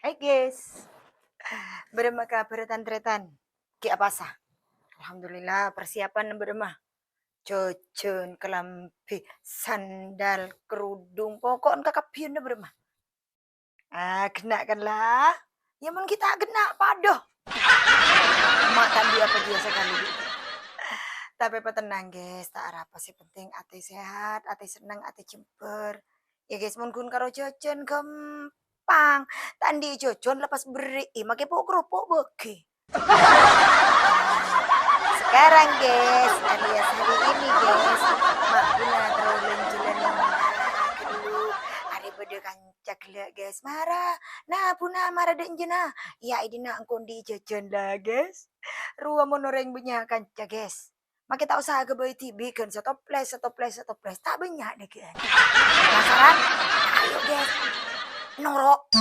Hai guys, beremah kabar tantretan? Ki apa sah? Alhamdulillah persiapan beremah. Jojon, kelambi, sandal, kerudung, pokok kakapian beremah. Kena kan lah. Ya mun kita kena padoh. Mak tadi apa dia sekali. Tapi tenang guys, tak apa sih penting ati sehat, ati senang, ati jember. Ya guys, mun kun karo jojon gampang. Tandi jojon lepas beri, make pok kerupuk bege. Sekarang guys, alias hari ini guys, mak guna terlalu lenjulan dulu. Hari bede kancak lah guys, marah. Nah puna marah dan jena. Ya ini nak kondi jajan lah guys. Ruang monoreng punya kancak guys. Makai tak usah ke bayi tibi kan satu place tak banyak deh guys. Penasaran? Ayo guys, norok.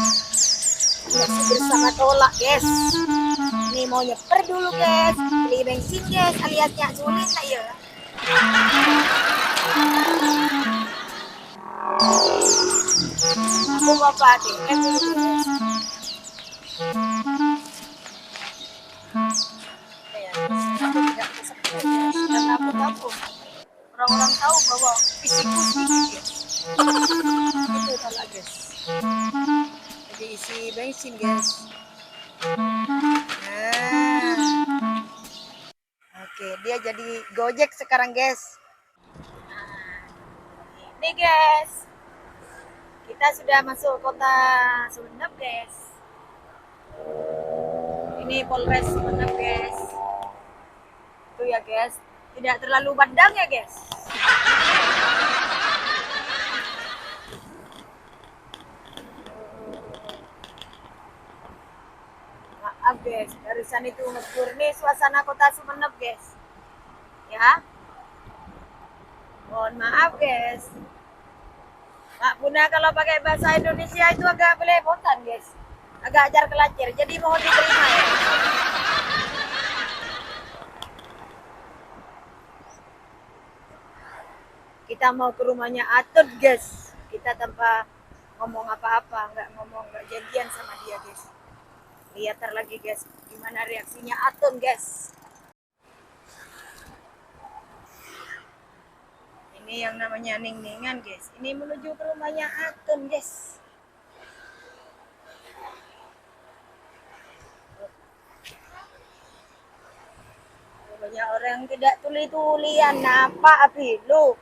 Masih bersama tolak guys. Ini mau nyeper dulu guys, beli bensin guys, aliasnya sulit tak ya? Aku mau pakai dulu guys. Karena aku tahu orang-orang tahu bahwa fisikku sedikit guys. Itu tolak guys. Jadi isi bensin guys. Oke, dia jadi Gojek sekarang guys. Ini guys, kita sudah masuk kota Sumeneb guys. Ini Polres Sumeneb guys. Itu ya guys, tidak terlalu pandang ya guys. Maaf guys, barusan itu ngekur nih suasana kota Sumeneb guys. Ya, mohon maaf guys. Mak Bunda kalau pakai bahasa Indonesia itu agak belepotan guys, agak ajar kelacir, jadi mohon diterima ya. Kita mau ke rumahnya Atun guys, kita tanpa ngomong apa-apa, nggak janjian sama dia guys. Lihat lagi guys, gimana reaksinya Atun guys. Ini yang namanya ning-ningan guys. Ini menuju ke rumahnya Atun guys. Banyak orang tidak tuli-tulian. Napa api lu?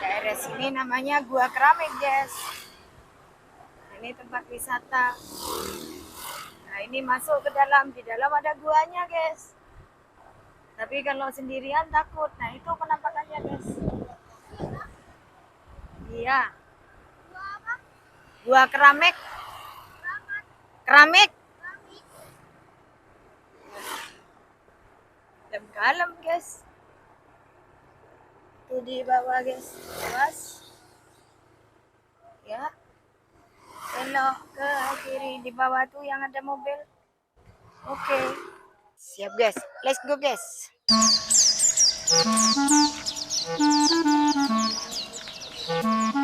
Daerah sini namanya Gua Keramik guys. Ini tempat wisata. Nah ini masuk ke dalam, di dalam ada guanya guys. Tapi kalau sendirian takut. Nah itu penampakannya guys. Iya. Gua Keramik. Keramik. Dalam guys. Itu di bawah guys. Awas. Ya. Belok ke kiri, di bawah tuh yang ada mobil. Oke. Siap guys. Let's go guys.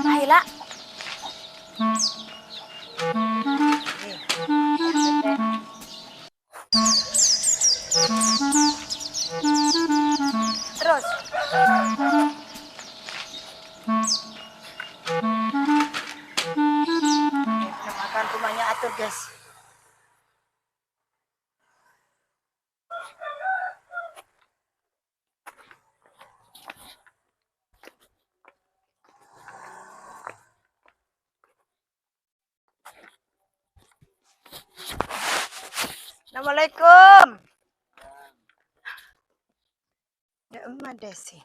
Ayolah. Terus. Kita makan rumahnya Atur guys. Assalamualaikum. Ya emak Desi.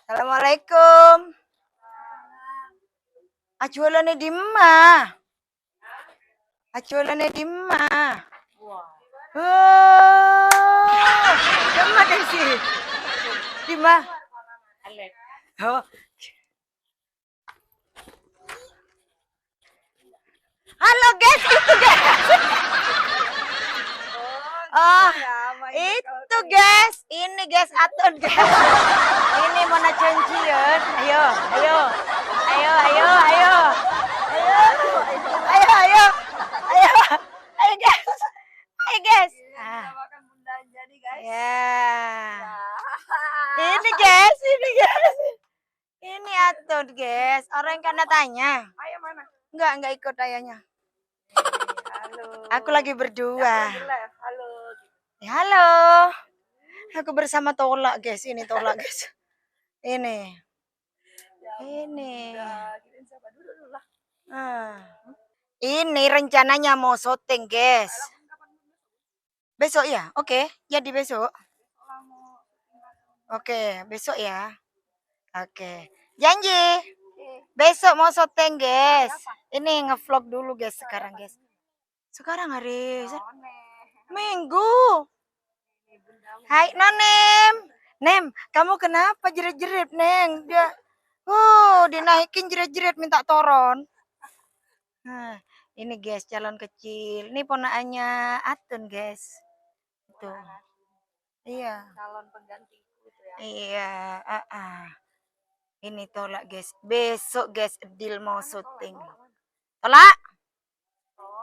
Assalamualaikum. Jualannya di mana? Jualannya di mana? Di mana Desi? Di mana? Oh. Halo guys, itu guys. Itu guys, ini guys Atun guys. Ini mana cencian? Ayo, ayo, ayo, ayo, ayo, ayo, ayo, ayo, ayo, ayo guys, ayo guys. Makan bunda jadi guys. Ya, ini guys, ini guys, ini Atun guys. Orang karena tanya, Ayah mana? enggak ikut ayahnya. Halo. Aku lagi berdua. Halo. Ya, halo. Aku bersama Tolak guys. Ini Tolak guys. Ini. Ini. Ini rencananya mau syuting guys. Besok ya? Oke. Jadi besok. Oke. Besok ya. Oke. Janji. Besok mau syuting guys. Ini ngevlog dulu guys sekarang guys. Sekarang hari Minggu. Hai Nonem. Nem, kamu kenapa jerit-jerit, Neng? Dia dinaikin jerit-jerit minta toron. Nah, ini guys, calon kecil. Ini ponakannya Atun, guys. Itu. Iya. Calon penggantiku itu ya. Iya, Ini Tolak, guys. Besok, guys, Edil mau syuting. Tolak?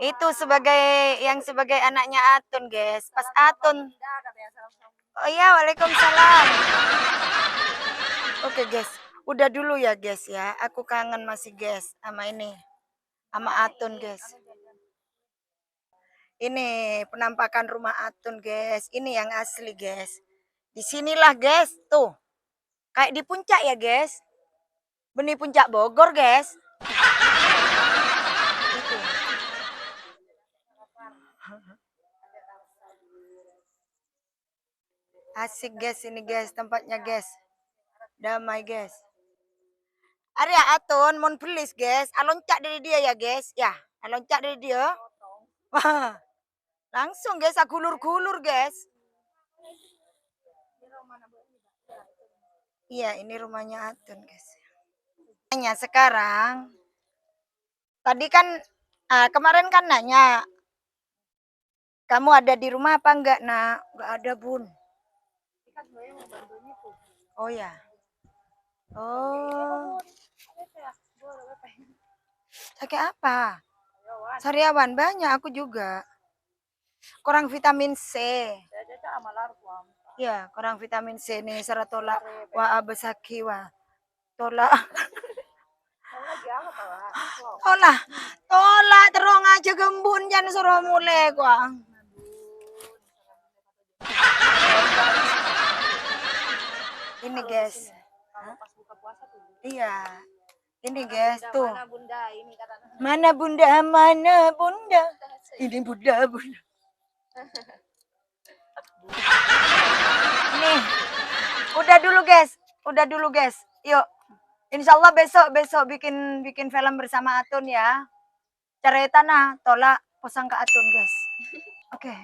Itu sebagai anaknya Atun, guys. Pas Atun. Oh iya, waalaikumsalam. Oke, guys. Udah dulu ya, guys ya. Aku kangen masih, guys, sama ini. Sama Atun, guys. Ini penampakan rumah Atun, guys. Ini yang asli, guys. Di sinilah, guys. Tuh. Kayak di puncak ya, guys. Benih puncak Bogor, guys. Itu. Asik guys ini guys tempatnya guys. Damai guys. Arya Atun mon belis guys. Aloncak dari dia ya guys. Ya, aloncak dari dia. Wah. Langsung guys gulur-gulur guys. Iya, ini rumahnya Atun guys. Nanya sekarang. Tadi kan kemarin kan nanya. Kamu ada di rumah apa enggak, Nak? Enggak ada, Bun. Oh ya. Oh. Sakit apa? Sariawan banyak aku juga. Kurang vitamin C. Ya, kurang vitamin C nih seratola wa abesaki wa. Tolak. Tolak terong aja gembun jangan suruh mulai gua. Ini guys. Iya. Ini guys tuh. Mana bunda, mana bunda. Ini bunda. Nih. Udah dulu guys. Yuk. Insyaallah besok bikin film bersama Atun ya. Cerita nah, Tolak pasang ke Atun guys. Oke.